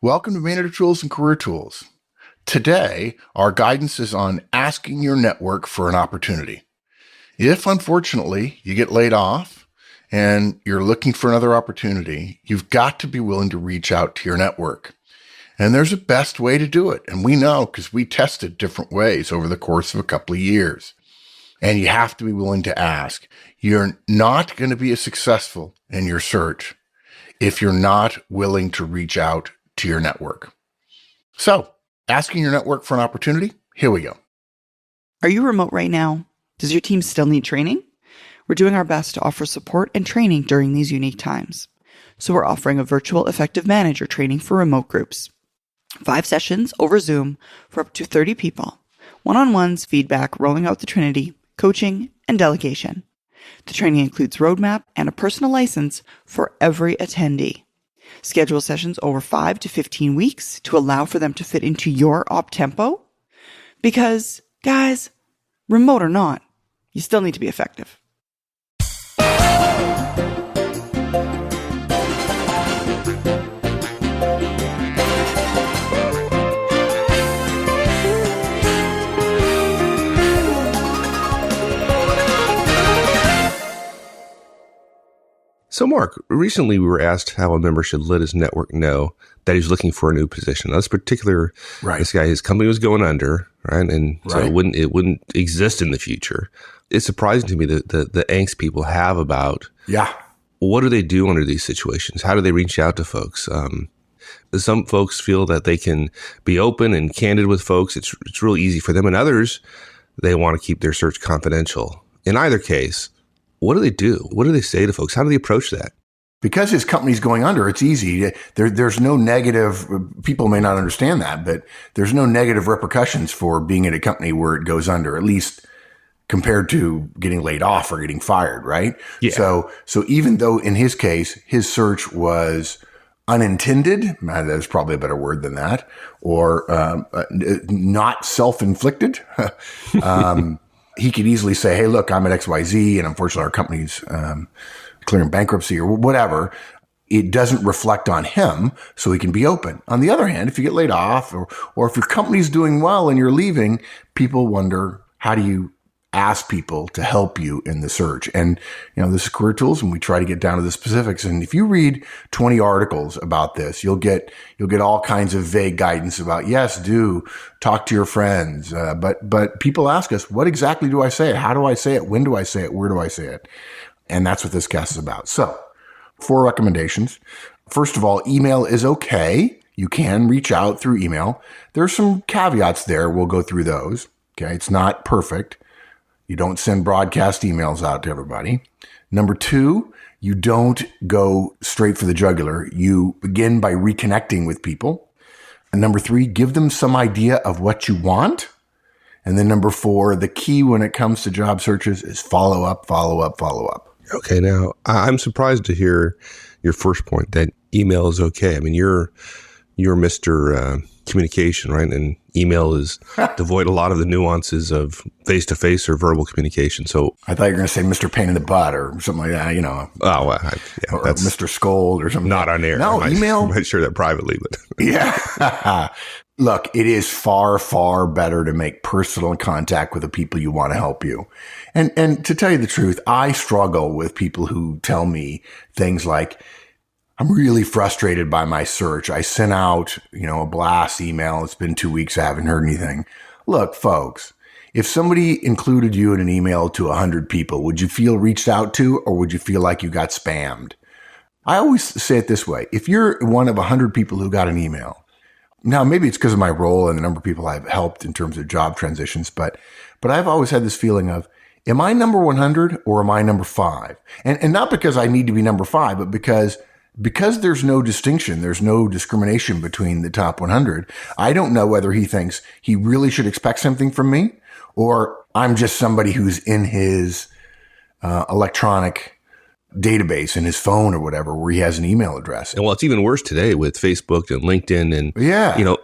Welcome to Manager Tools and Career Tools. Today, our guidance is on asking your network for an opportunity. If, unfortunately, you get laid off and you're looking for another opportunity, you've got to be willing to reach out to your network. And there's a best way to do it. And we know because we tested different ways over the course of a couple of years. And you have to be willing to ask. You're not going to be as successful in your search if you're not willing to reach out to your network. So, asking your network for an opportunity, here we go. Are you remote right now? Does your team still need training? We're doing our best to offer support and training during these unique times. So we're offering a virtual effective manager training for remote groups. 5 sessions over Zoom for up to 30 people. One-on-ones, feedback, rolling out the Trinity, coaching, and delegation. The training includes roadmap and a personal license for every attendee. Schedule sessions over 5 to 15 weeks to allow for them to fit into your op tempo. Because, guys, remote or not, you still need to be effective. So, Mark, recently we were asked how a member should let his network know that he's looking for a new position. Now, this particular, This guy, his company was going under, right? And so it wouldn't exist in the future. It's surprising to me the angst people have about what do they do under these situations? How do they reach out to folks? Some folks feel that they can be open and candid with folks. It's real easy for them. And others, they want to keep their search confidential. In either case, what do they do? What do they say to folks? How do they approach that? Because his company's going under, it's easy. There's no negative, people may not understand that, but there's no negative repercussions for being at a company where it goes under, at least compared to getting laid off or getting fired, right? Yeah. So even though in his case, his search was unintended, there's probably a better word than that, or not self-inflicted, he could easily say, hey, look, I'm at XYZ, and unfortunately our company's clearing bankruptcy or whatever. It doesn't reflect on him, so he can be open. On the other hand, if you get laid off or if your company's doing well and you're leaving, people wonder, how do you ask people to help you in the search? And, this is Career Tools, and we try to get down to the specifics. And if you read 20 articles about this, you'll get all kinds of vague guidance about, yes, do talk to your friends. But people ask us, what exactly do I say? How do I say it? When do I say it? Where do I say it? And that's what this cast is about. So 4 recommendations. First of all, email is okay. You can reach out through email. There's some caveats there. We'll go through those. Okay. It's not perfect. You don't send broadcast emails out to everybody. Number 2, you don't go straight for the jugular. You begin by reconnecting with people. And number 3, give them some idea of what you want. And then number 4, the key when it comes to job searches is follow up, follow up, follow up. Okay. Now, I'm surprised to hear your first point that email is okay. I mean, you're Mr. Communication, right? And email is devoid a lot of the nuances of face-to-face or verbal communication. So I thought you were going to say Mr. Pain in the Butt or something like that, Oh, well, or Mr. Scold or something. Not on air. No, email. I might share that privately, but yeah. Look, it is far, far better to make personal contact with the people you want to help you. And to tell you the truth, I struggle with people who tell me things like, I'm really frustrated by my search. I sent out, a blast email. It's been 2 weeks. I haven't heard anything. Look, folks, if somebody included you in an email to 100 people, would you feel reached out to, or would you feel like you got spammed? I always say it this way. If you're one of 100 people who got an email, now maybe it's because of my role and the number of people I've helped in terms of job transitions, but I've always had this feeling of, am I number 100 or am I number 5? And not because I need to be number 5, but because there's no distinction, there's no discrimination between the top 100, I don't know whether he thinks he really should expect something from me, or I'm just somebody who's in his electronic database in his phone or whatever, where he has an email address. And well, it's even worse today with Facebook and LinkedIn, and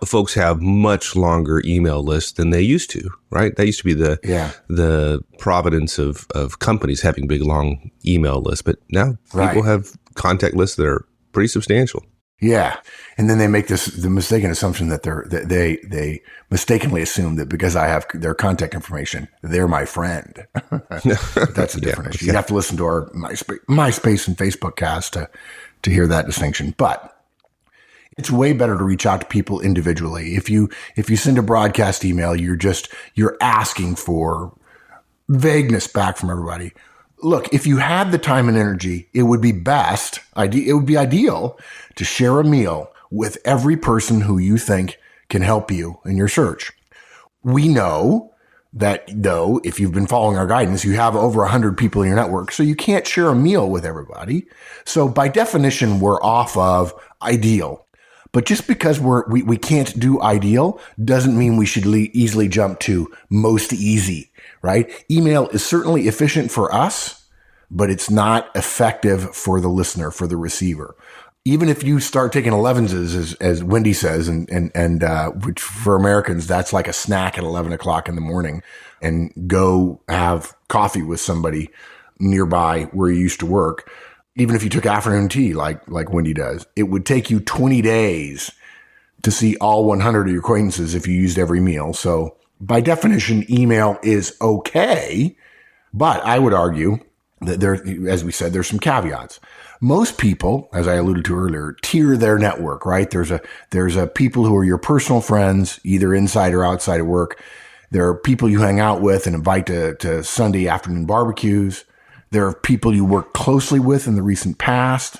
folks have much longer email lists than they used to, right? That used to be the providence of companies having big long email lists, but now people have contact lists that are pretty substantial. Yeah. And then they make the mistaken assumption that they mistakenly assume that because I have their contact information, they're my friend. That's a different issue. You have to listen to our MySpace and Facebook cast to hear that distinction. But it's way better to reach out to people individually. If you send a broadcast email, you're asking for vagueness back from everybody. Look, if you had the time and energy, it would be ideal to share a meal with every person who you think can help you in your search. We know that, though, if you've been following our guidance, you have over 100 people in your network, so you can't share a meal with everybody. So by definition, we're off of ideal. But just because we can't do ideal doesn't mean we should easily jump to most easy, right? Email is certainly efficient for us, but it's not effective for the listener, for the receiver. Even if you start taking 11s, as Wendy says, and which for Americans, that's like a snack at 11 o'clock in the morning, and go have coffee with somebody nearby where you used to work. Even if you took afternoon tea like Wendy does, it would take you 20 days to see all 100 of your acquaintances if you used every meal. So by definition, email is okay. But I would argue that as we said, there's some caveats. Most people, as I alluded to earlier, tier their network, right? There's a people who are your personal friends, either inside or outside of work. There are people you hang out with and invite to Sunday afternoon barbecues. There are people you work closely with in the recent past,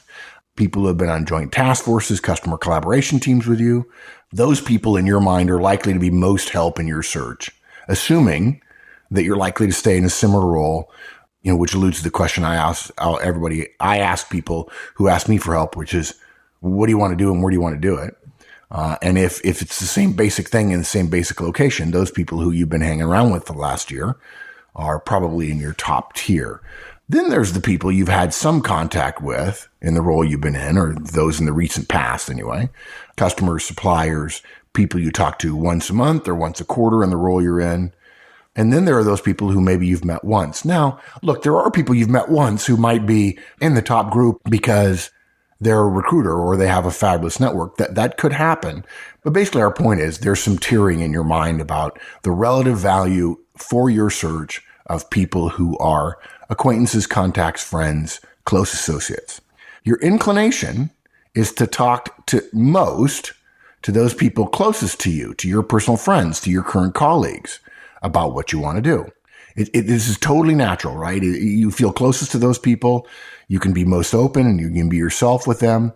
people who have been on joint task forces, customer collaboration teams with you. Those people in your mind are likely to be most help in your search, assuming that you're likely to stay in a similar role, which alludes to the question I ask people who ask me for help, which is, what do you want to do and where do you want to do it? And if it's the same basic thing in the same basic location, those people who you've been hanging around with the last year are probably in your top tier. Then there's the people you've had some contact with in the role you've been in, or those in the recent past anyway. Customers, suppliers, people you talk to once a month or once a quarter in the role you're in. And then there are those people who maybe you've met once. Now, look, there are people you've met once who might be in the top group because they're a recruiter or they have a fabulous network. That could happen. But basically our point is there's some tiering in your mind about the relative value for your search of people who are acquaintances, contacts, friends, close associates. Your inclination is to talk to those people closest to you, to your personal friends, to your current colleagues about what you want to do. This is totally natural, right? You feel closest to those people. You can be most open and you can be yourself with them.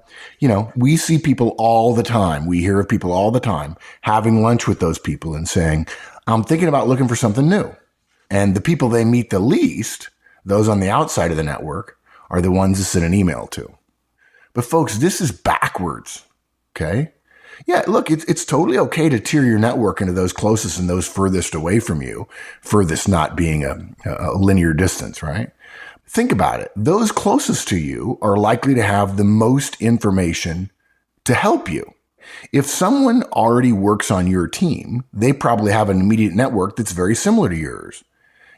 We see people all the time. We hear of people all the time having lunch with those people and saying, I'm thinking about looking for something new. And the people they meet the least, those on the outside of the network, are the ones to send an email to. But folks, this is backwards. Okay. Yeah, look, it's totally okay to tier your network into those closest and those furthest away from you, furthest not being a linear distance, right? Think about it. Those closest to you are likely to have the most information to help you. If someone already works on your team, they probably have an immediate network that's very similar to yours.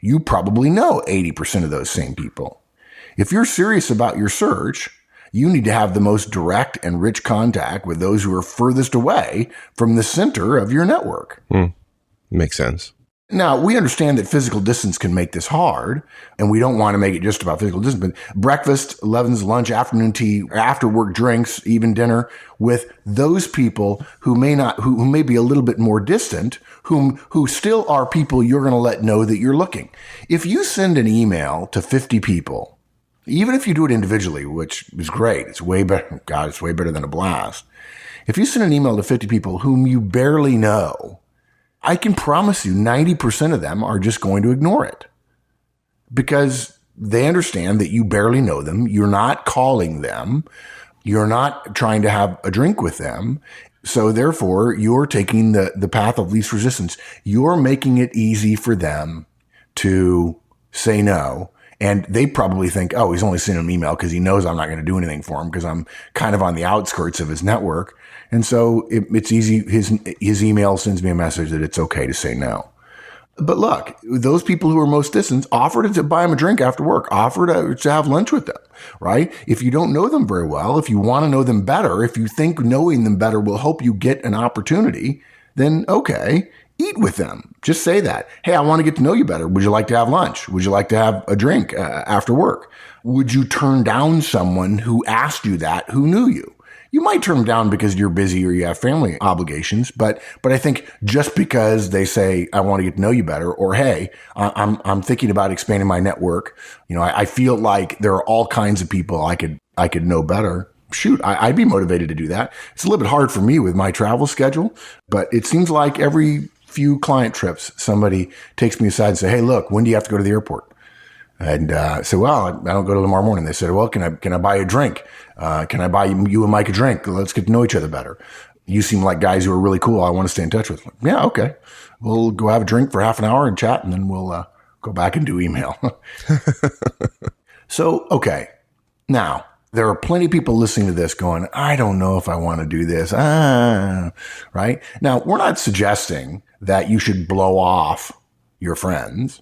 You probably know 80% of those same people. If you're serious about your search, you need to have the most direct and rich contact with those who are furthest away from the center of your network. Makes sense. Now, we understand that physical distance can make this hard, and we don't want to make it just about physical distance, but breakfast, 11's, lunch, afternoon tea, after work drinks, even dinner, with those people who may be a little bit more distant, who still are people you're going to let know that you're looking. If you send an email to 50 people, even if you do it individually, which is great, it's way better. God, it's way better than a blast. If you send an email to 50 people whom you barely know, I can promise you 90% of them are just going to ignore it because they understand that you barely know them. You're not calling them. You're not trying to have a drink with them. So therefore, you're taking the path of least resistance. You're making it easy for them to say no. And they probably think, oh, he's only sending an email because he knows I'm not going to do anything for him because I'm kind of on the outskirts of his network. And so it's easy. His email sends me a message that it's okay to say no. But look, those people who are most distant, offer to buy them a drink after work, offer to have lunch with them, right? If you don't know them very well, if you want to know them better, if you think knowing them better will help you get an opportunity, then okay, eat with them. Just say that. Hey, I want to get to know you better. Would you like to have lunch? Would you like to have a drink after work? Would you turn down someone who asked you that, who knew you? You might turn them down because you're busy or you have family obligations, but I think just because they say, I want to get to know you better, or hey, I'm thinking about expanding my network. I feel like there are all kinds of people I could know better. Shoot, I'd be motivated to do that. It's a little bit hard for me with my travel schedule, but it seems like every few client trips, somebody takes me aside and say, hey, look, when do you have to go to the airport? And I said, well, I don't go till tomorrow morning. They said, well, can I buy you a drink? Can I buy you and Mike a drink? Let's get to know each other better. You seem like guys who are really cool. I want to stay in touch with them. Yeah, okay. We'll go have a drink for half an hour and chat, and then we'll go back and do email. So, okay. Now, there are plenty of people listening to this going, I don't know if I want to do this. Right? Now, we're not suggesting that you should blow off your friends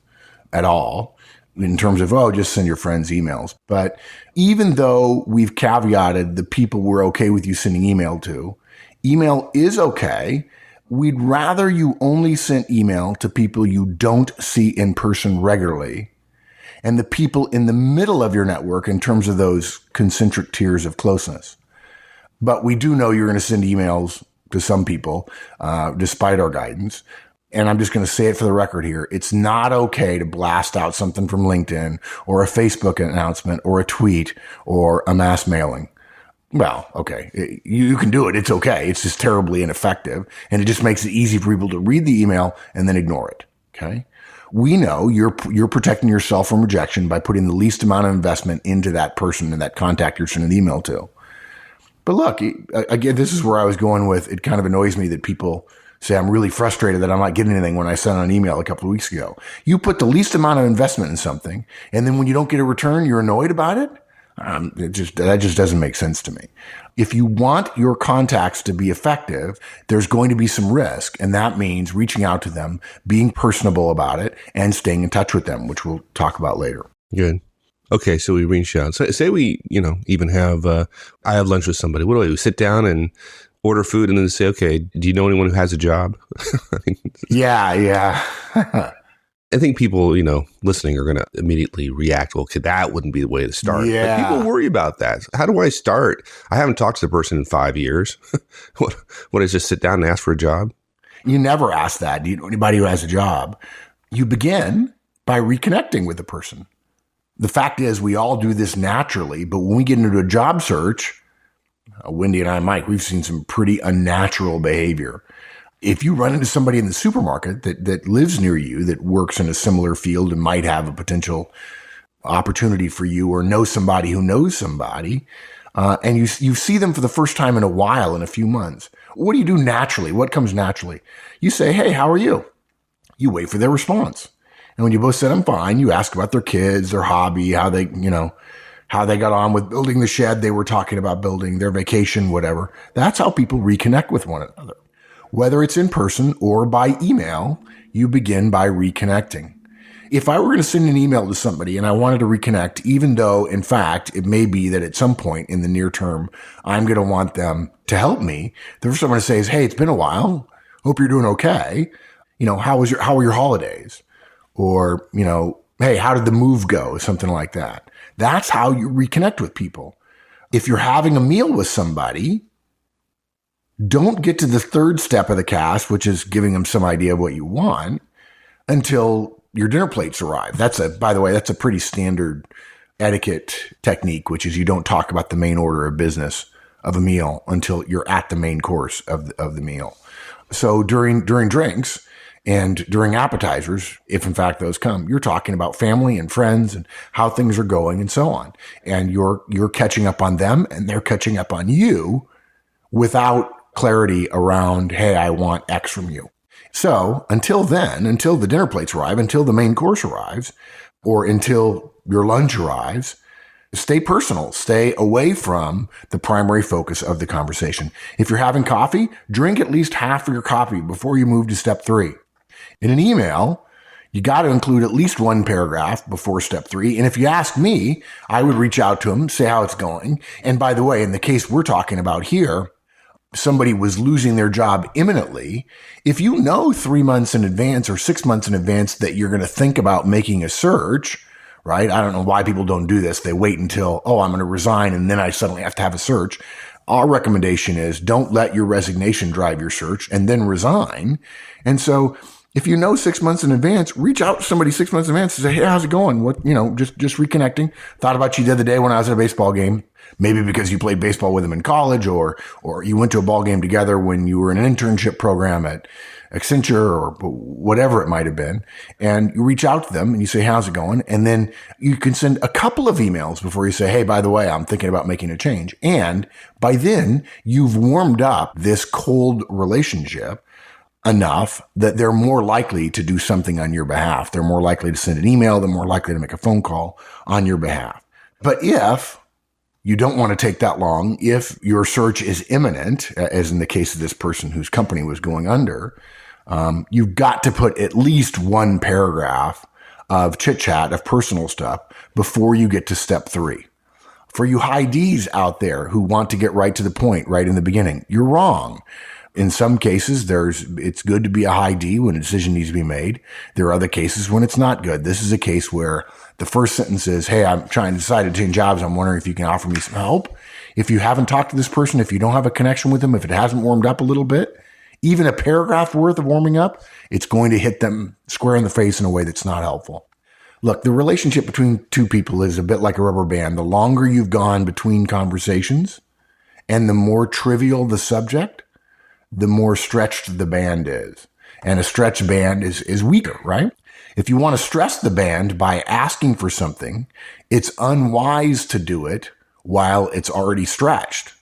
at all, in terms of, just send your friends emails. But even though we've caveated the people we're okay with you sending email to, email is okay. We'd rather you only send email to people you don't see in person regularly, and the people in the middle of your network in terms of those concentric tiers of closeness. But we do know you're going to send emails to some people, despite our guidance. And I'm just going to say it for the record here. It's not okay to blast out something from LinkedIn or a Facebook announcement or a tweet or a mass mailing. Well, okay, you can do it. It's okay. It's just terribly ineffective. And it just makes it easy for people to read the email and then ignore it. Okay. We know you're protecting yourself from rejection by putting the least amount of investment into that person and that contact you're sending an email to. But look, again, this is where I was going with, it kind of annoys me that people say, I'm really frustrated that I'm not getting anything when I sent an email a couple of weeks ago. You put the least amount of investment in something, and then when you don't get a return, you're annoyed about it? That just doesn't make sense to me. If you want your contacts to be effective, there's going to be some risk, and that means reaching out to them, being personable about it, and staying in touch with them, which we'll talk about later. Good. Okay, so we reach out. So say we, even have, I have lunch with somebody. What do? Sit down and order food and then say, okay, do you know anyone who has a job? Yeah. I think people, listening are going to immediately react, well, okay, that wouldn't be the way to start. Yeah. But people worry about that. How do I start? I haven't talked to the person in 5 years. What is just sit down and ask for a job? You never ask that. Do you know anybody who has a job? You begin by reconnecting with the person. The fact is, we all do this naturally, but when we get into a job search, Wendy and I, Mike, we've seen some pretty unnatural behavior. If you run into somebody in the supermarket that lives near you, that works in a similar field and might have a potential opportunity for you, or know somebody who knows somebody, and you see them for the first time in a while, in a few months, what do you do naturally? What comes naturally? You say, hey, how are you? You wait for their response. And when you both said, I'm fine, you ask about their kids, their hobby, how they got on with building the shed they were talking about building, their vacation, whatever. That's how people reconnect with one another. Whether it's in person or by email, you begin by reconnecting. If I were going to send an email to somebody and I wanted to reconnect, even though, in fact, it may be that at some point in the near term, I'm going to want them to help me, the first thing I'm going to say is, hey, it's been a while. Hope you're doing okay. How were your holidays? Or, hey, how did the move go? Something like that. That's how you reconnect with people. If you're having a meal with somebody, don't get to the third step of the cast, which is giving them some idea of what you want, until your dinner plates arrive. By the way, that's a pretty standard etiquette technique, which is you don't talk about the main order of business of a meal until you're at the main course of the meal. So during drinks and during appetizers, if in fact those come, you're talking about family and friends and how things are going and so on. And you're catching up on them and they're catching up on you without clarity around, hey, I want X from you. So until then, until the dinner plates arrive, until the main course arrives, or until your lunch arrives, stay personal, stay away from the primary focus of the conversation. If you're having coffee, drink at least half of your coffee before you move to step 3. In an email, You got to include at least one paragraph before step 3. And if you ask me, I would reach out to them, say how it's going. And by the way, in the case we're talking about here, somebody was losing their job imminently. If you know 3 months in advance or 6 months in advance that you're going to think about making a search, right? I don't know why people don't do this. They wait until, I'm going to resign and then I suddenly have to have a search. Our recommendation is don't let your resignation drive your search and then resign. And so if you know 6 months in advance, reach out to somebody 6 months in advance and say, hey, how's it going? Just reconnecting. Thought about you the other day when I was at a baseball game. Maybe because you played baseball with them in college or you went to a ball game together when you were in an internship program at Accenture or whatever it might have been. And you reach out to them and you say, how's it going? And then you can send a couple of emails before you say, hey, by the way, I'm thinking about making a change. And by then you've warmed up this cold relationship enough that they're more likely to do something on your behalf. They're more likely to send an email. They're more likely to make a phone call on your behalf. But if you don't want to take that long, if your search is imminent, as in the case of this person whose company was going under, you've got to put at least one paragraph of chit chat, of personal stuff before you get to step 3. For you high Ds out there who want to get right to the point right in the beginning, you're wrong. In some cases, it's good to be a high D when a decision needs to be made. There are other cases when it's not good. This is a case where the first sentence is, hey, I'm trying to decide to change jobs. I'm wondering if you can offer me some help. If you haven't talked to this person, if you don't have a connection with them, if it hasn't warmed up a little bit, even a paragraph worth of warming up, it's going to hit them square in the face in a way that's not helpful. Look, the relationship between two people is a bit like a rubber band. The longer you've gone between conversations and the more trivial the subject, the more stretched the band is. And a stretched band is weaker, right? If you want to stress the band by asking for something, it's unwise to do it while it's already stretched.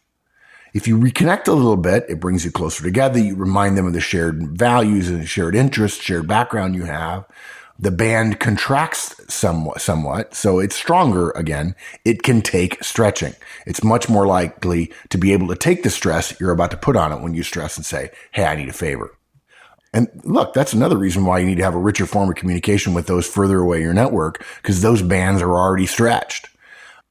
If you reconnect a little bit, it brings you closer together. You remind them of the shared values and shared interests, shared background you have. The band contracts somewhat, so it's stronger again. It can take stretching. It's much more likely to be able to take the stress you're about to put on it when you stress and say, hey, I need a favor. And look, that's another reason why you need to have a richer form of communication with those further away in your network, because those bands are already stretched.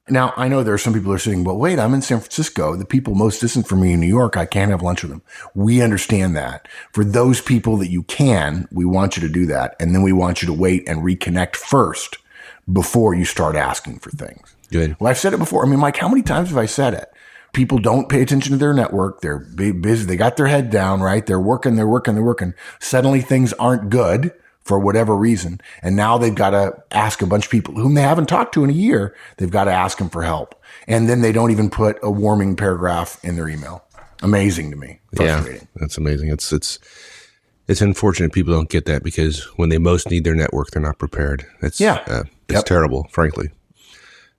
Now, I know there are some people who are saying, well, wait, I'm in San Francisco. The people most distant from me in New York, I can't have lunch with them. We understand that. For those people that you can, we want you to do that. And then we want you to wait and reconnect first before you start asking for things. Good. Well, I've said it before. I mean, Mike, how many times have I said it? People don't pay attention to their network. They're busy. They got their head down, right? They're working. Suddenly things aren't good for whatever reason. And now they've got to ask a bunch of people whom they haven't talked to in a year. They've got to ask them for help. And then they don't even put a warming paragraph in their email. Amazing to me. Frustrating. Yeah, that's amazing. It's unfortunate people don't get that, because when they most need their network, they're not prepared. It's terrible, frankly.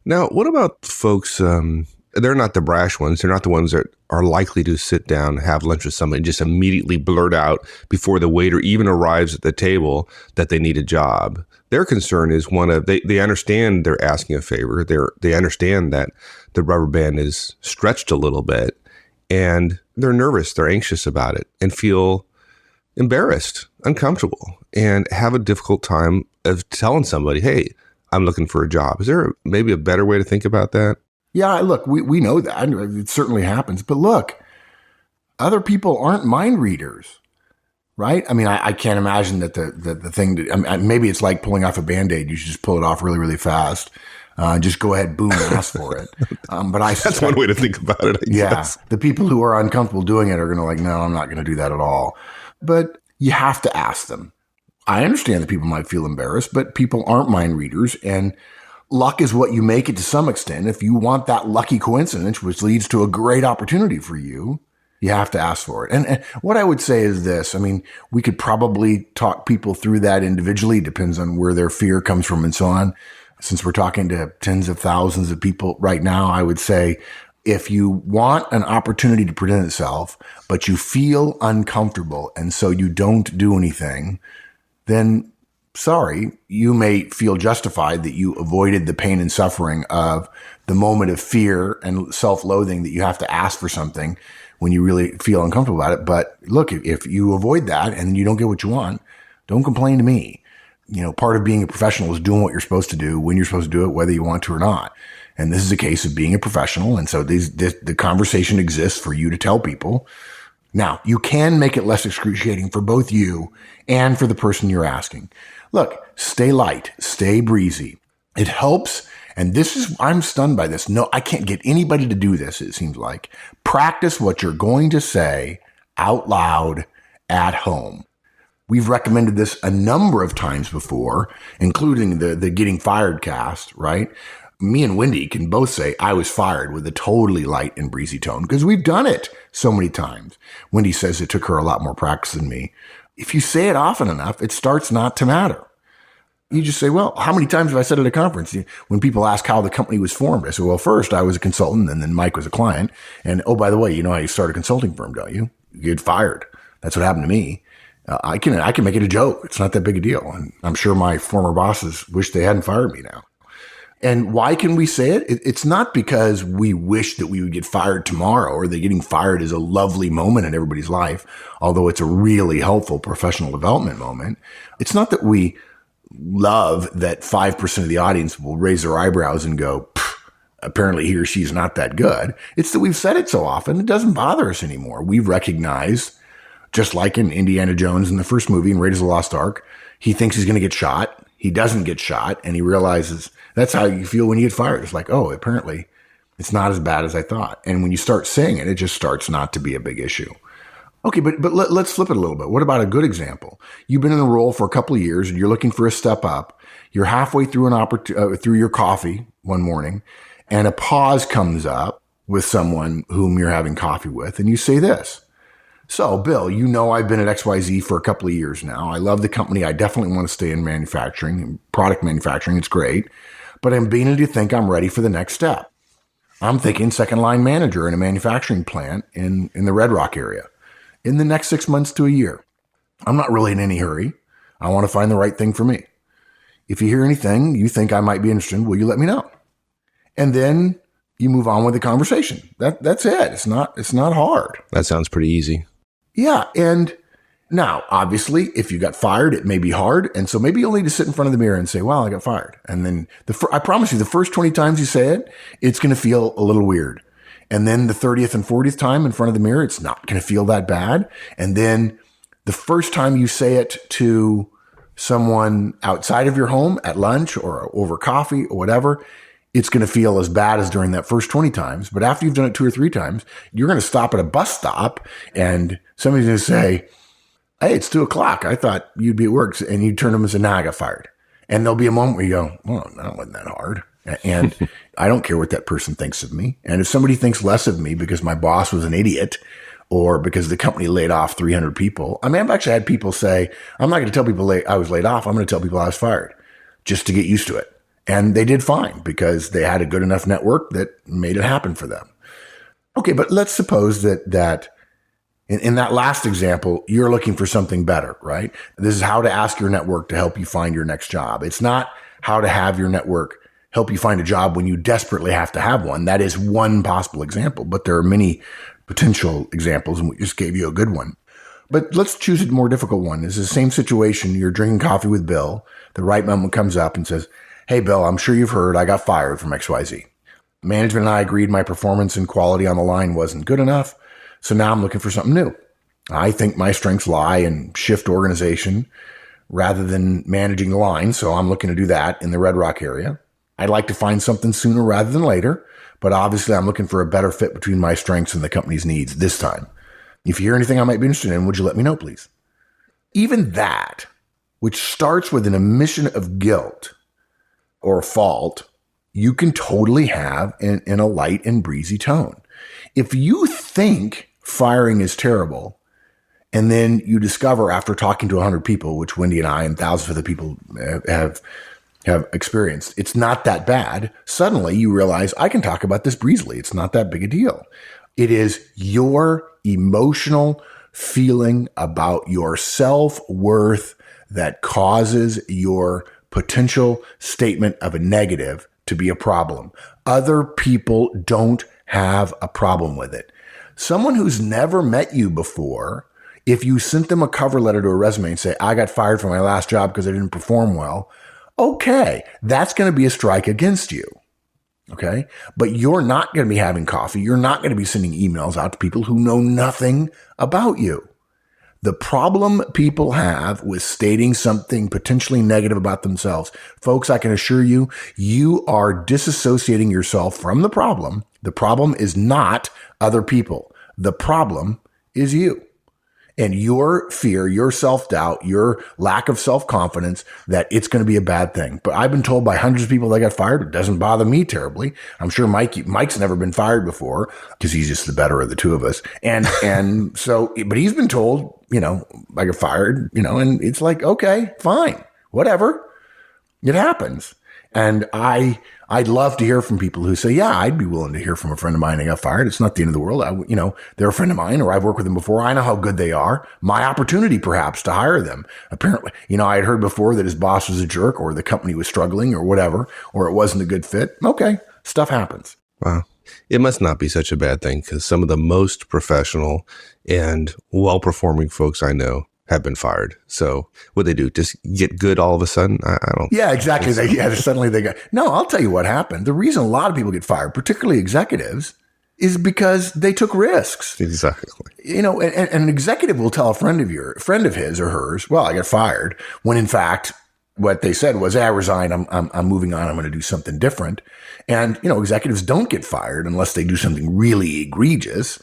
Now, what about folks, they're not the brash ones. They're not the ones that are likely to sit down, have lunch with somebody, and just immediately blurt out before the waiter even arrives at the table that they need a job. Their concern is they understand they're asking a favor. They understand that the rubber band is stretched a little bit, and they're nervous. They're anxious about it and feel embarrassed, uncomfortable, and have a difficult time of telling somebody, hey, I'm looking for a job. Is there maybe a better way to think about that? Yeah, look, we know that. It certainly happens. But look, other people aren't mind readers, right? I mean, I can't imagine that the thing, maybe it's like pulling off a Band-Aid. You should just pull it off really, really fast. Just go ahead, boom, and ask for it. But that's one way to think about it, I guess. The people who are uncomfortable doing it are going to no, I'm not going to do that at all. But you have to ask them. I understand that people might feel embarrassed, but people aren't mind readers, and luck is what you make it to some extent. If you want that lucky coincidence, which leads to a great opportunity for you, you have to ask for it. And what I would say is this. I mean, we could probably talk people through that individually. It depends on where their fear comes from and so on. Since we're talking to tens of thousands of people right now, I would say if you want an opportunity to present itself, but you feel uncomfortable and so you don't do anything, then sorry, you may feel justified that you avoided the pain and suffering of the moment of fear and self-loathing that you have to ask for something when you really feel uncomfortable about it. But look, if you avoid that and you don't get what you want, don't complain to me. part of being a professional is doing what you're supposed to do when you're supposed to do it, whether you want to or not. And this is a case of being a professional. And so the conversation exists for you to tell people. Now, you can make it less excruciating for both you and for the person you're asking. Look, stay light, stay breezy. It helps. And I'm stunned by this. No, I can't get anybody to do this, it seems like. Practice what you're going to say out loud at home. We've recommended this a number of times before, including the Getting Fired cast, right? Me and Wendy can both say I was fired with a totally light and breezy tone because we've done it so many times. Wendy says it took her a lot more practice than me. If you say it often enough, it starts not to matter. You just say, well, how many times have I said at a conference? When people ask how the company was formed, I said, well, first I was a consultant and then Mike was a client. And oh, by the way, you know how you start a consulting firm, don't you? You get fired. That's what happened to me. I can make it a joke. It's not that big a deal. And I'm sure my former bosses wish they hadn't fired me now. And why can we say it? It's not because we wish that we would get fired tomorrow or that getting fired is a lovely moment in everybody's life, although it's a really helpful professional development moment. It's not that we love that 5% of the audience will raise their eyebrows and go, apparently he or she's not that good. It's that we've said it so often, it doesn't bother us anymore. We've recognized, just like in Indiana Jones in the first movie in Raiders of the Lost Ark, he thinks he's going to get shot. He doesn't get shot, and he realizes that's how you feel when you get fired. It's like, oh, apparently it's not as bad as I thought. And when you start saying it, it just starts not to be a big issue. Okay, but let's flip it a little bit. What about a good example? You've been in the role for a couple of years, and you're looking for a step up. You're halfway through through your coffee one morning, and a pause comes up with someone whom you're having coffee with, and you say this. So, Bill, I've been at XYZ for a couple of years now. I love the company. I definitely want to stay in manufacturing, product manufacturing. It's great. But I'm beginning to think I'm ready for the next step. I'm thinking second line manager in a manufacturing plant in the Red Rock area in the next 6 months to a year. I'm not really in any hurry. I want to find the right thing for me. If you hear anything you think I might be interested in, will you let me know? And then you move on with the conversation. That's it. It's not hard. That sounds pretty easy. Yeah. And now, obviously, if you got fired, it may be hard. And so maybe you'll need to sit in front of the mirror and say, well, I got fired. And then I promise you, the first 20 times you say it, it's going to feel a little weird. And then the 30th and 40th time in front of the mirror, it's not going to feel that bad. And then the first time you say it to someone outside of your home at lunch or over coffee or whatever, it's going to feel as bad as during that first 20 times. But after you've done it 2 or 3 times, you're going to stop at a bus stop and somebody's going to say, hey, it's 2:00. I thought you'd be at work. And you turn to them and say, nah, I got fired. And there'll be a moment where you go, well, that wasn't that hard. And I don't care what that person thinks of me. And if somebody thinks less of me because my boss was an idiot or because the company laid off 300 people, I mean, I've actually had people say, I'm not going to tell people I was laid off. I'm going to tell people I was fired just to get used to it. And they did fine because they had a good enough network that made it happen for them. Okay, but let's suppose that in that last example, you're looking for something better, right? This is how to ask your network to help you find your next job. It's not how to have your network help you find a job when you desperately have to have one. That is one possible example, but there are many potential examples, and we just gave you a good one. But let's choose a more difficult one. It's the same situation. You're drinking coffee with Bill. The right moment comes up and says, hey, Bill, I'm sure you've heard I got fired from XYZ. Management and I agreed my performance and quality on the line wasn't good enough, so now I'm looking for something new. I think my strengths lie in shift organization rather than managing the line, so I'm looking to do that in the Red Rock area. I'd like to find something sooner rather than later, but obviously I'm looking for a better fit between my strengths and the company's needs this time. If you hear anything I might be interested in, would you let me know, please? Even that, which starts with an admission of guilt or fault, you can totally have in a light and breezy tone. If you think firing is terrible, and then you discover after talking to 100 people, which Wendy and I and thousands of other people have experienced, it's not that bad. Suddenly you realize I can talk about this breezily. It's not that big a deal. It is your emotional feeling about your self-worth that causes your potential statement of a negative to be a problem. Other people don't have a problem with it. Someone who's never met you before If you sent them a cover letter to a resume and say, I got fired from my last job because I didn't perform well, okay, that's going to be a strike against you. Okay. But you're not going to be having coffee. You're not going to be sending emails out to people who know nothing about you. The problem people have with stating something potentially negative about themselves, folks, I can assure you, you are disassociating yourself from the problem. The problem is not other people. The problem is you. And your fear, your self-doubt, your lack of self-confidence that it's going to be a bad thing. But I've been told by hundreds of people that got fired. It doesn't bother me terribly. I'm sure Mike's never been fired before because he's just the better of the two of us. And so, but he's been told, I got fired, and it's like, okay, fine, whatever. It happens. And I'd love to hear from people who say, yeah, I'd be willing to hear from a friend of mine that got fired. It's not the end of the world. They're a friend of mine, or I've worked with them before. I know how good they are. My opportunity perhaps to hire them. Apparently, I had heard before that his boss was a jerk, or the company was struggling, or whatever, or it wasn't a good fit. Okay. Stuff happens. Wow. It must not be such a bad thing, because some of the most professional and well-performing folks I know have been fired. So what they do, just get good all of a sudden? I don't. Yeah, exactly. Suddenly they got, no, I'll tell you what happened. The reason a lot of people get fired, particularly executives, is because they took risks. Exactly. And an executive will tell a friend of his or hers, well, I got fired, when in fact, what they said was, I resign. I'm moving on. I'm going to do something different. And, executives don't get fired unless they do something really egregious.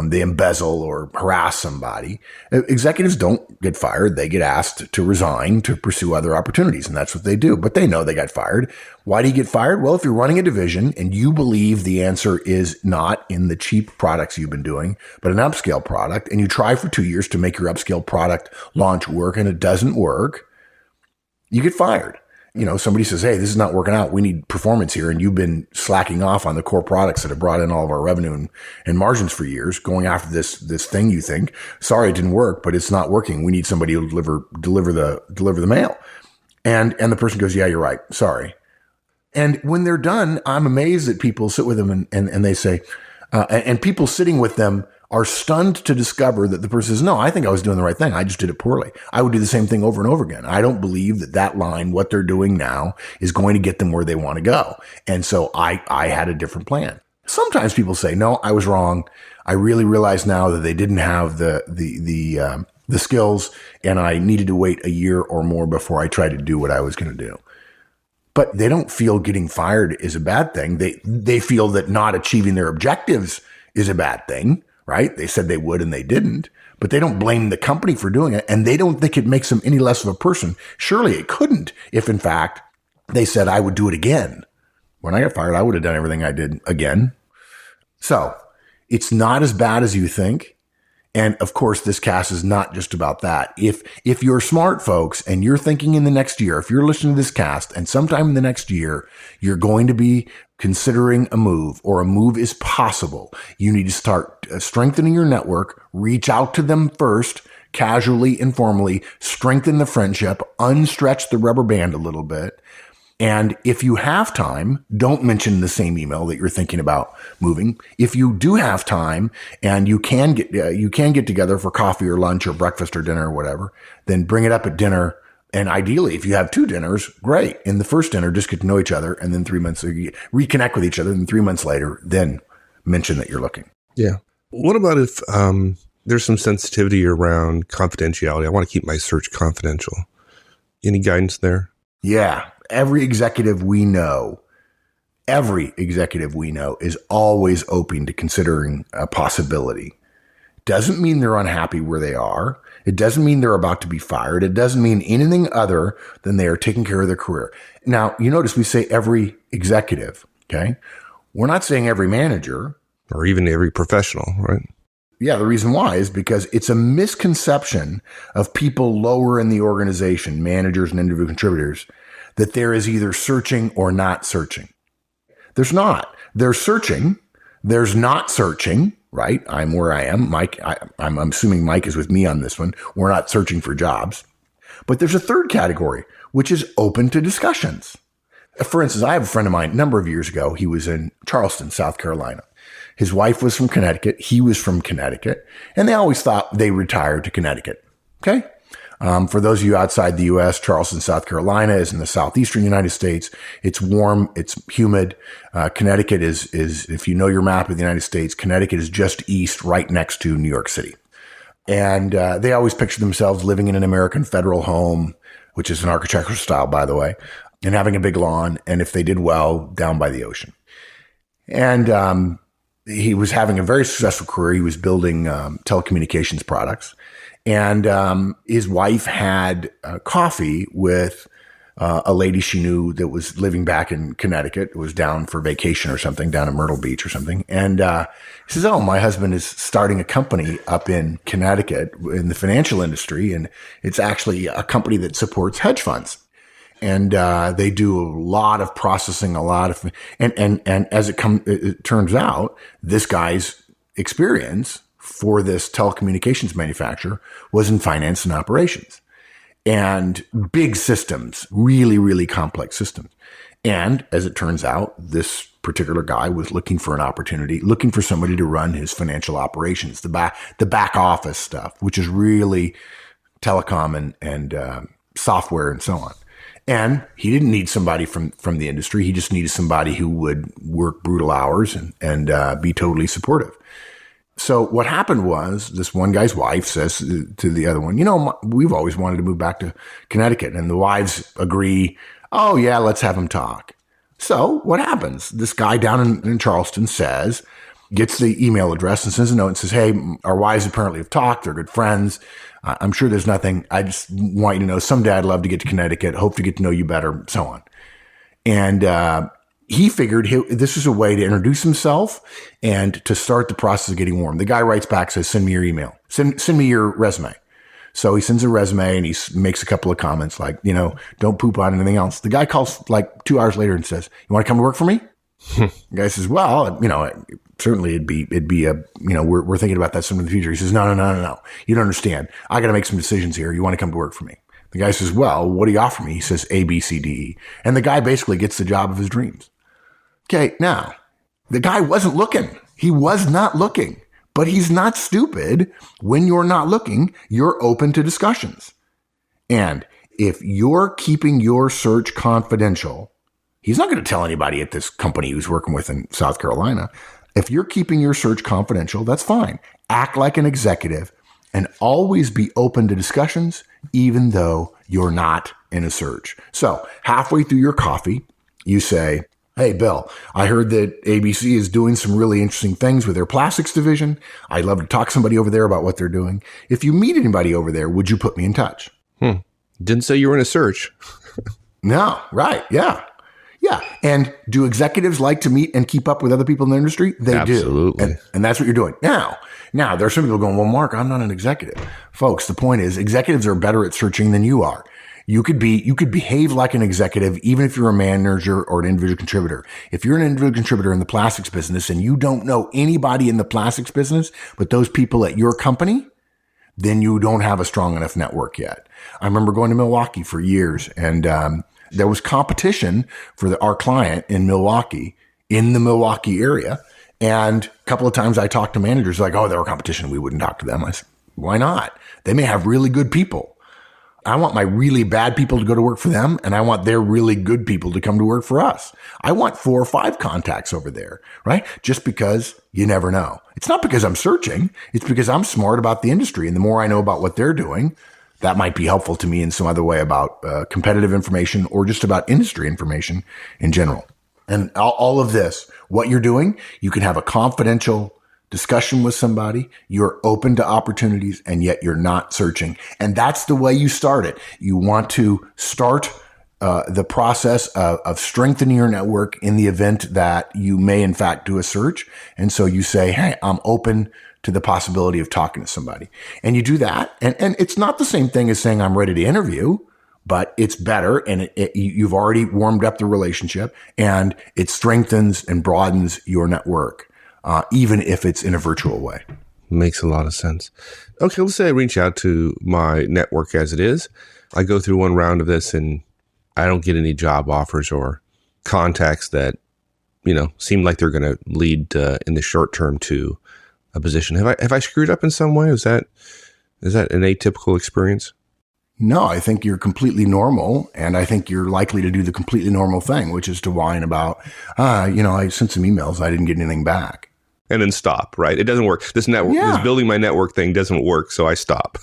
They embezzle or harass somebody. Executives don't get fired. They get asked to resign to pursue other opportunities, and that's what they do. But they know they got fired. Why do you get fired? Well, if you're running a division and you believe the answer is not in the cheap products you've been doing, but an upscale product, and you try for 2 years to make your upscale product launch work and it doesn't work, you get fired. Somebody says, hey, this is not working out. We need performance here. And you've been slacking off on the core products that have brought in all of our revenue and margins for years, going after this thing you think, sorry, it didn't work, but it's not working. We need somebody to deliver the mail. And the person goes, yeah, you're right. Sorry. And when they're done, I'm amazed that people sit with them and they say, and people sitting with them are stunned to discover that the person says, no, I think I was doing the right thing. I just did it poorly. I would do the same thing over and over again. I don't believe that line, what they're doing now, is going to get them where they want to go. And so I had a different plan. Sometimes people say, no, I was wrong. I really realize now that they didn't have the skills, and I needed to wait a year or more before I tried to do what I was going to do. But they don't feel getting fired is a bad thing. They feel that not achieving their objectives is a bad thing. Right? They said they would and they didn't, but they don't blame the company for doing it. And they don't think it makes them any less of a person. Surely it couldn't if in fact they said I would do it again. When I got fired, I would have done everything I did again. So it's not as bad as you think. And of course, this cast is not just about that. If you're smart, folks, and you're thinking in the next year, if you're listening to this cast and sometime in the next year, you're going to be considering a move, or a move is possible, you need to start strengthening your network, reach out to them first, casually, informally, strengthen the friendship, unstretch the rubber band a little bit. And if you have time, don't mention the same email that you're thinking about moving. If you do have time and you can get together for coffee or lunch or breakfast or dinner or whatever, then bring it up at dinner. And ideally, if you have 2 dinners, great. In the first dinner, just get to know each other, and then 3 months, reconnect with each other. And 3 months later, then mention that you're looking. Yeah. What about if there's some sensitivity around confidentiality? I want to keep my search confidential. Any guidance there? Yeah. Every executive we know is always open to considering a possibility. Doesn't mean they're unhappy where they are. It doesn't mean they're about to be fired. It doesn't mean anything other than they are taking care of their career. Now, you notice we say every executive, okay? We're not saying every manager. Or even every professional, right? Yeah, the reason why is because it's a misconception of people lower in the organization, managers and individual contributors, that there is either searching or not searching. There's not. There's searching. There's not searching, right? I'm where I am. Mike, I'm assuming Mike is with me on this one. We're not searching for jobs. But there's a third category, which is open to discussions. For instance, I have a friend of mine a number of years ago. He was in Charleston, South Carolina. His wife was from Connecticut. He was from Connecticut. And they always thought they retired to Connecticut. Okay. For those of you outside the U.S., Charleston, South Carolina is in the southeastern United States. It's warm. It's humid. Connecticut is, if you know your map of the United States, Connecticut is just east, right next to New York City. And they always picture themselves living in an American federal home, which is an architectural style, by the way, and having a big lawn. And if they did well, down by the ocean. And he was having a very successful career. He was building telecommunications products. And his wife had coffee with a lady she knew that was living back in Connecticut, was down for vacation or something, down in Myrtle Beach or something. And he says, oh, my husband is starting a company up in Connecticut in the financial industry. And it's actually a company that supports hedge funds. And they do a lot of processing, and as it turns out, this guy's experience for this telecommunications manufacturer was in finance and operations and big systems, really, really complex systems. And as it turns out, this particular guy was looking for an opportunity, looking for somebody to run his financial operations, the back office stuff, which is really telecom and software and so on. And he didn't need somebody from the industry. He just needed somebody who would work brutal hours and be totally supportive. So what happened was this one guy's wife says to the other one, we've always wanted to move back to Connecticut. And the wives agree, oh, yeah, let's have him talk. So what happens? This guy down in Charleston gets the email address and sends a note and says, hey, our wives apparently have talked. They're good friends. I'm sure there's nothing. I just want you to know someday I'd love to get to Connecticut, hope to get to know you better, so on. And he figured this was a way to introduce himself and to start the process of getting warm. The guy writes back, says, send me your email. Send me your resume. So he sends a resume and he makes a couple of comments like, don't poop on anything else. The guy calls like 2 hours later and says, you want to come to work for me? The guy says, well, certainly it'd be a, we're thinking about that some in the future. He says, no. You don't understand. I got to make some decisions here. You want to come to work for me? The guy says, well, what do you offer me? He says, A, B, C, D, E. And the guy basically gets the job of his dreams. Okay. Now the guy wasn't looking. He was not looking, but he's not stupid. When you're not looking, you're open to discussions. And if you're keeping your search confidential, he's not going to tell anybody at this company he was working with in South Carolina. If you're keeping your search confidential, that's fine. Act like an executive and always be open to discussions, even though you're not in a search. So halfway through your coffee, you say, hey, Bill, I heard that ABC is doing some really interesting things with their plastics division. I'd love to talk to somebody over there about what they're doing. If you meet anybody over there, would you put me in touch? Didn't say you were in a search. No, right. Yeah. Yeah. And do executives like to meet and keep up with other people in the industry? They Absolutely. do. And that's what you're doing. Now, there are some people going, well, Mark, I'm not an executive. Folks, the point is executives are better at searching than you are. You could behave like an executive, even if you're a manager or an individual contributor. If you're an individual contributor in the plastics business and you don't know anybody in the plastics business, but those people at your company, then you don't have a strong enough network yet. I remember going to Milwaukee for years and, there was competition for our client in Milwaukee, in the Milwaukee area. And a couple of times I talked to managers like, oh, they were competition. We wouldn't talk to them. I said, why not? They may have really good people. I want my really bad people to go to work for them. And I want their really good people to come to work for us. I want 4 or 5 contacts over there, right? Just because you never know. It's not because I'm searching. It's because I'm smart about the industry. And the more I know about what they're doing, that might be helpful to me in some other way about competitive information or just about industry information in general. And all of this, what you're doing, you can have a confidential discussion with somebody. You're open to opportunities and yet you're not searching. And that's the way you start it. You want to start the process of strengthening your network in the event that you may in fact do a search. And so you say, hey, I'm open to the possibility of talking to somebody. And you do that. And it's not the same thing as saying I'm ready to interview, but it's better. And you've already warmed up the relationship and it strengthens and broadens your network, even if it's in a virtual way. Makes a lot of sense. Okay, let's say I reach out to my network as it is. I go through one round of this and I don't get any job offers or contacts that seem like they're going to lead in the short term to a position. Have I screwed up in some way? Is that an atypical experience? No, I think you're completely normal, and I think you're likely to do the completely normal thing, which is to whine about, I sent some emails, I didn't get anything back. And then stop, right? It doesn't work. This network, this building my network thing doesn't work, so I stop.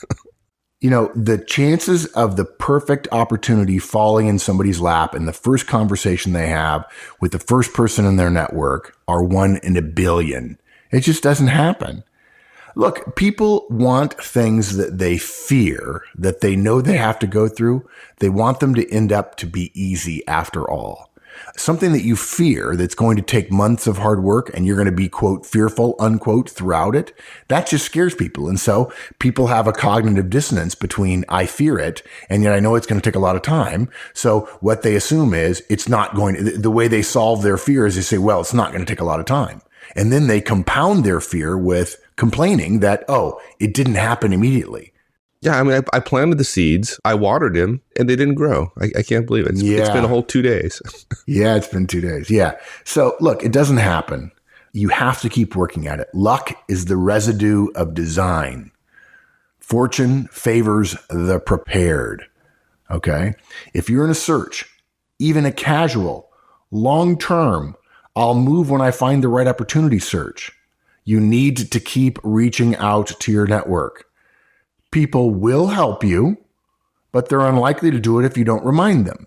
The chances of the perfect opportunity falling in somebody's lap in the first conversation they have with the first person in their network are 1 in a billion. It just doesn't happen. Look, people want things that they fear, that they know they have to go through. They want them to end up to be easy after all. Something that you fear that's going to take months of hard work and you're going to be, quote, fearful, unquote, throughout it, that just scares people. And so people have a cognitive dissonance between I fear it and yet I know it's going to take a lot of time. So what they assume is it's not going to, the way they solve their fear is they say, well, it's not going to take a lot of time. And then they compound their fear with complaining that, it didn't happen immediately. Yeah, I mean, I planted the seeds, I watered them, and they didn't grow. I can't believe it. It's been a whole 2 days. Yeah, it's been 2 days. Yeah. So look, it doesn't happen. You have to keep working at it. Luck is the residue of design. Fortune favors the prepared. Okay? If you're in a search, even a casual, long-term, I'll move when I find the right opportunity search, you need to keep reaching out to your network. People will help you, but they're unlikely to do it if you don't remind them.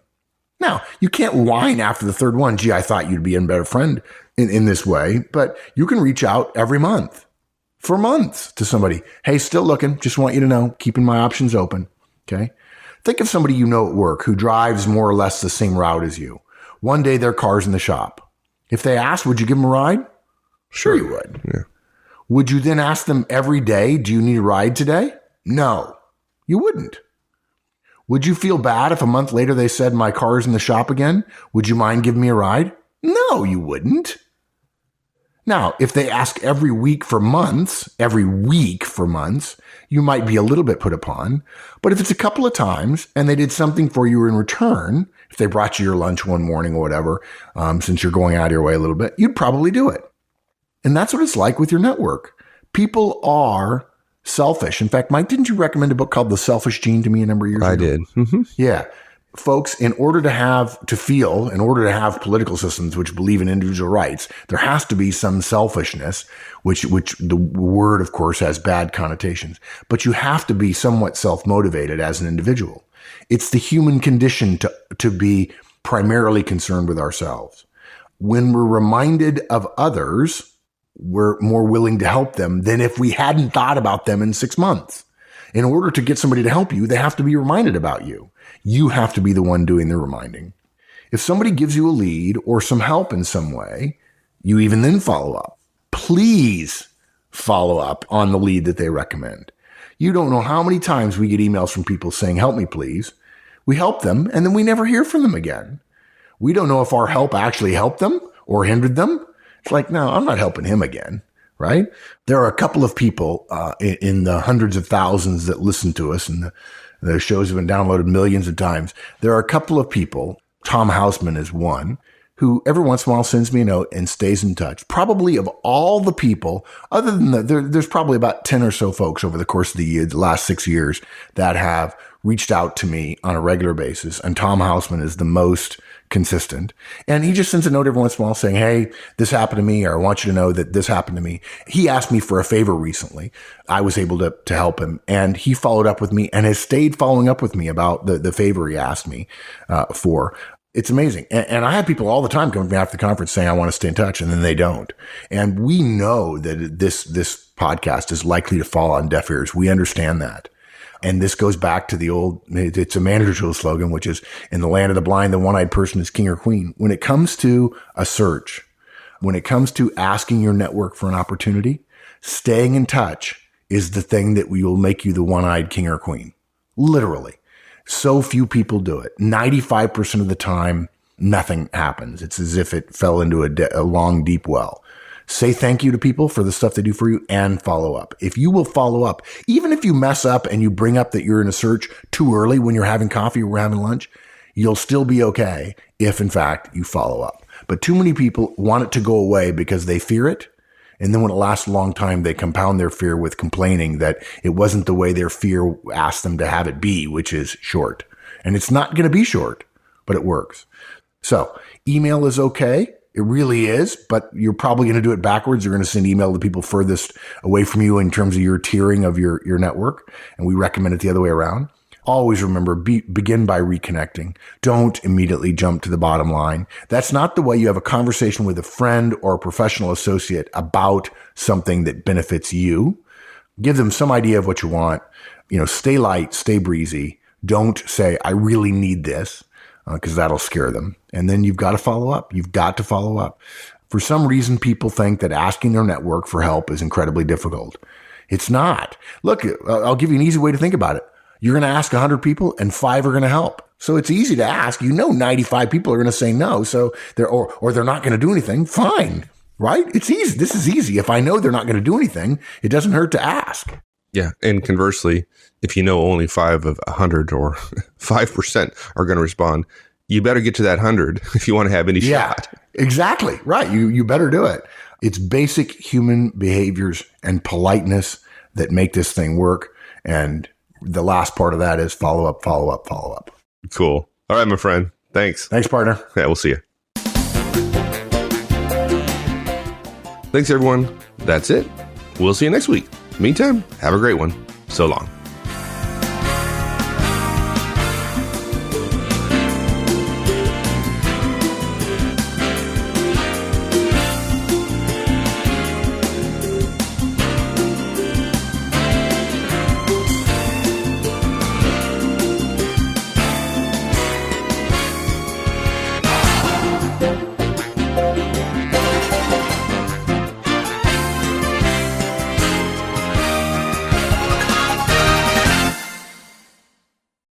Now, you can't whine after the third one, gee, I thought you'd be a better friend in this way, but you can reach out every month, for months, to somebody. Hey, still looking, just want you to know, keeping my options open, okay? Think of somebody you know at work who drives more or less the same route as you. One day their car's in the shop. If they asked, would you give them a ride? Sure you would. Yeah. Would you then ask them every day, do you need a ride today? No, you wouldn't. Would you feel bad if a month later they said, my car's in the shop again? Would you mind giving me a ride? No, you wouldn't. Now, if they ask every week for months, you might be a little bit put upon. But if it's a couple of times and they did something for you in return, if they brought you your lunch one morning or whatever, since you're going out of your way a little bit, you'd probably do it. And that's what it's like with your network. People are selfish. In fact, Mike, didn't you recommend a book called The Selfish Gene to me a number of years ago? I did. Mm-hmm. Yeah. Folks, in order to have political systems which believe in individual rights, there has to be some selfishness, which the word, of course, has bad connotations. But you have to be somewhat self-motivated as an individual. It's the human condition to be primarily concerned with ourselves. When we're reminded of others, we're more willing to help them than if we hadn't thought about them in 6 months. In order to get somebody to help you, they have to be reminded about you. You have to be the one doing the reminding. If somebody gives you a lead or some help in some way, you even then follow up. Please follow up on the lead that they recommend. You don't know how many times we get emails from people saying, help me, please. We help them, and then we never hear from them again. We don't know if our help actually helped them or hindered them. It's like, no, I'm not helping him again, right? There are a couple of people in the hundreds of thousands that listen to us, and the shows have been downloaded millions of times. There are a couple of people, Tom Hausman is one, who every once in a while sends me a note and stays in touch. Probably of all the people, other than there's probably about 10 or so folks over the course of the last 6 years that have reached out to me on a regular basis. And Tom Hausman is the most consistent. And he just sends a note every once in a while saying, hey, this happened to me, or I want you to know that this happened to me. He asked me for a favor recently. I was able to help him, and he followed up with me and has stayed following up with me about the favor he asked me for. It's amazing. And I have people all the time coming to me after the conference saying, I want to stay in touch, and then they don't. And we know that this podcast is likely to fall on deaf ears. We understand that. And this goes back to the old, it's a manager tool slogan, which is, in the land of the blind, the one-eyed person is king or queen. When it comes to a search, when it comes to asking your network for an opportunity, staying in touch is the thing that will make you the one-eyed king or queen. Literally. So few people do it. 95% of the time, nothing happens. It's as if it fell into a long, deep well. Say thank you to people for the stuff they do for you and follow up. If you will follow up, even if you mess up and you bring up that you're in a search too early when you're having coffee or having lunch, you'll still be okay if, in fact, you follow up. But too many people want it to go away because they fear it. And then when it lasts a long time, they compound their fear with complaining that it wasn't the way their fear asked them to have it be, which is short. And it's not going to be short, but it works. So email is okay. It really is, but you're probably going to do it backwards. You're going to send email to people furthest away from you in terms of your tiering of your network. And we recommend it the other way around. Always remember, begin by reconnecting. Don't immediately jump to the bottom line. That's not the way you have a conversation with a friend or a professional associate about something that benefits you. Give them some idea of what you want. Stay light, stay breezy. Don't say, I really need this, because that'll scare them. And then you've got to follow up. You've got to follow up. For some reason, people think that asking their network for help is incredibly difficult. It's not. Look, I'll give you an easy way to think about it. You're going to ask 100 people and 5 are going to help. So it's easy to ask. 95 people are going to say no. So they're not going to do anything. Fine. Right? It's easy. This is easy. If I know they're not going to do anything, it doesn't hurt to ask. Yeah. And conversely, if you know only 5 of 100 or 5% are going to respond, you better get to that 100 if you want to have any shot. Exactly. Right. You better do it. It's basic human behaviors and politeness that make this thing work. And the last part of that is follow up, follow up, follow up. Cool. All right, my friend. Thanks. Thanks, partner. Yeah, we'll see you. Thanks, everyone. That's it. We'll see you next week. Meantime, have a great one. So long.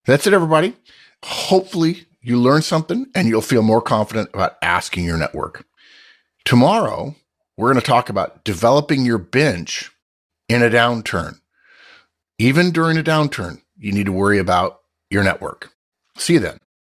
That's it, everybody. Hopefully you learned something and you'll feel more confident about asking your network. Tomorrow, we're going to talk about developing your bench in a downturn. Even during a downturn, you need to worry about your network. See you then.